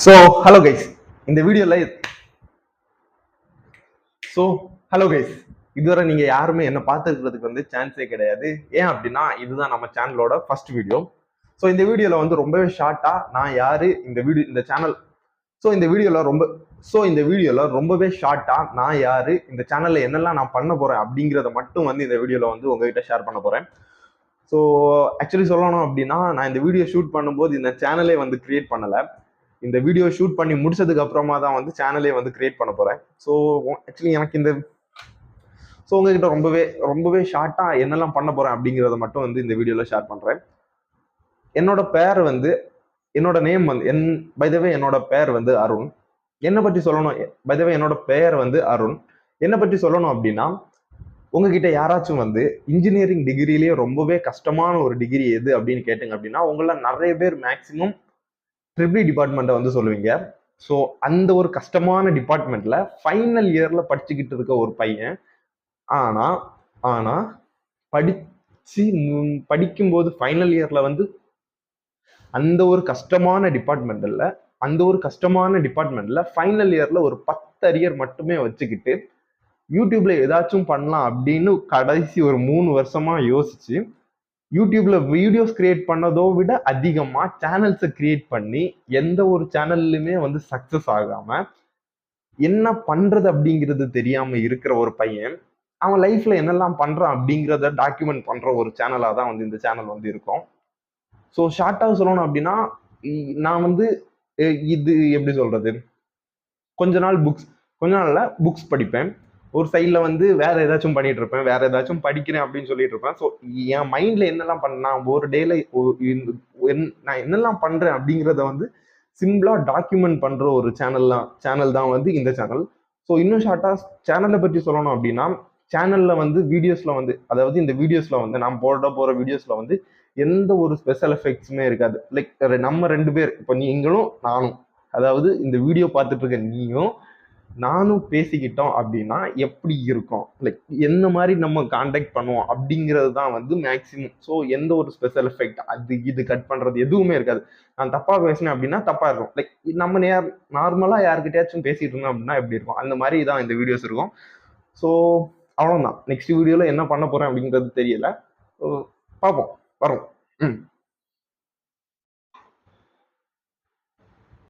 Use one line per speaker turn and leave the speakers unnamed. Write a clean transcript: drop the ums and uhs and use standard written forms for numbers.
So hello guys இந்த வீடியோவில் so hello guys இதுவரை நீங்கள் யாருமே என்ன பார்த்துக்கிறதுக்கு வந்து சான்ஸே கிடையாது. ஏன் அப்படின்னா இதுதான் நம்ம சேனலோட ஃபர்ஸ்ட் வீடியோ. ஸோ இந்த வீடியோவில் வந்து ரொம்பவே ஷார்ட்டாக நான் யார் இந்த சேனல் இந்த வீடியோவில் ரொம்பவே ஷார்ட்டாக நான் யார் இந்த சேனலில் என்னெல்லாம் நான் பண்ண போகிறேன் அப்படிங்கிறத மட்டும் வந்து இந்த வீடியோவில் வந்து உங்ககிட்ட ஷேர் பண்ண போகிறேன். ஸோ ஆக்சுவலி சொல்லணும் அப்படின்னா நான் இந்த வீடியோ ஷூட் பண்ணும்போது இந்த சேனலே வந்து கிரியேட் பண்ணலை. இந்த வீடியோ ஷூட் பண்ணி முடிச்சதுக்கு அப்புறமா தான் வந்து சேனலே வந்து கிரியேட் பண்ண போறேன். ஸோ ஆக்சுவலி எனக்கு உங்ககிட்ட ரொம்பவே ஷார்ட்டா என்னெல்லாம் பண்ண போறேன் அப்படிங்கிறத மட்டும் வந்து இந்த வீடியோல ஷேர் பண்றேன். என்னோட பேர் வந்து என்னோட நேம் வந்து என்னோட பேர் வந்து அருண். என்னை பற்றி சொல்லணும் என்னோட பெயர் வந்து அருண். என்னை பற்றி சொல்லணும் அப்படின்னா உங்ககிட்ட யாராச்சும் வந்து இன்ஜினியரிங் டிகிரிலேயே ரொம்பவே கஷ்டமான ஒரு டிகிரி எது அப்படின்னு கேட்டுங்க அப்படின்னா உங்கள நிறைய பேர் மேக்சிமம் ட்ரிபிள் டிபார்ட்மெண்ட்டை வந்து சொல்லுவீங்க. ஸோ அந்த ஒரு கஷ்டமான டிபார்ட்மெண்ட்ல ஃபைனல் இயர்ல படிச்சுக்கிட்டு இருக்க ஒரு பையன் ஆனா ஆனா படிக்கும்போது ஃபைனல் இயர்ல வந்து அந்த ஒரு கஷ்டமான டிபார்ட்மெண்ட்ல ஃபைனல் இயர்ல ஒரு 10 அரியர் மட்டுமே வச்சுக்கிட்டு யூடியூப்ல ஏதாச்சும் பண்ணலாம் அப்படின்னு கடைசி ஒரு 3 வருஷமா யோசிச்சு யூடியூப்ல வீடியோஸ் கிரியேட் பண்ணதோ விட அதிகமா சேனல்ஸை கிரியேட் பண்ணி எந்த ஒரு சேனல்லுமே வந்து சக்சஸ் ஆகாம என்ன பண்றது அப்படிங்கிறது தெரியாம இருக்கிற ஒரு பையன் அவன் லைஃப்ல என்னெல்லாம் பண்றான் அப்படிங்கிறத டாக்குமெண்ட் பண்ற ஒரு சேனலா தான் வந்து இந்த சேனல் வந்து இருக்கும். ஸோ ஷார்ட்டாக சொல்லணும் அப்படின்னா நான் வந்து இது எப்படி சொல்றது, கொஞ்ச நாள்ல புக்ஸ் படிப்பேன், ஒரு சைட்ல வந்து வேற ஏதாச்சும் பண்ணிட்டு இருப்பேன், வேற ஏதாச்சும் படிக்கிறேன் அப்படின்னு சொல்லிட்டு இருப்பேன். ஸோ என் மைண்ட்ல என்னெல்லாம் நான் ஒரு டேல நான் என்னெல்லாம் பண்றேன் அப்படிங்கிறத வந்து சிம்பிளா டாக்குமெண்ட் பண்ற ஒரு சேனல் தான் வந்து இந்த சேனல். ஸோ இன்னும் ஷார்ட்டா சேனலை பற்றி சொல்லணும் அப்படின்னா சேனல்ல வந்து இந்த வீடியோஸ்ல வந்து நான் போற வீடியோஸ்ல வந்து எந்த ஒரு ஸ்பெஷல் எஃபெக்ட்ஸுமே இருக்காது. லைக் நம்ம 2 பேர் இப்போ நீங்களும் நானும், அதாவது இந்த வீடியோ பார்த்துட்டு இருக்க நீயும் நானும் பேசிக்கிட்டோம் அப்படின்னா எப்படி இருக்கும், லைக் என்ன மாதிரி நம்ம கான்டாக்ட் பண்ணுவோம் அப்படிங்கிறது தான் வந்து மேக்சிமம். ஸோ எந்த ஒரு ஸ்பெஷல் எஃபெக்ட் இது கட் பண்றது எதுவுமே இருக்காது. நான் தப்பா பேசினேன் அப்படின்னா தப்பா இருக்கும். லைக் நம்ம நார்மலா யாருக்கிட்டயாச்சும் பேசிட்டு இருந்தோம் அப்படின்னா எப்படி இருக்கும் அந்த மாதிரி தான் இந்த வீடியோஸ் இருக்கும். ஸோ அவ்வளோதான். நெக்ஸ்ட் வீடியோல என்ன பண்ண போறேன் அப்படிங்கிறது தெரியல, பார்ப்போம் வரும்.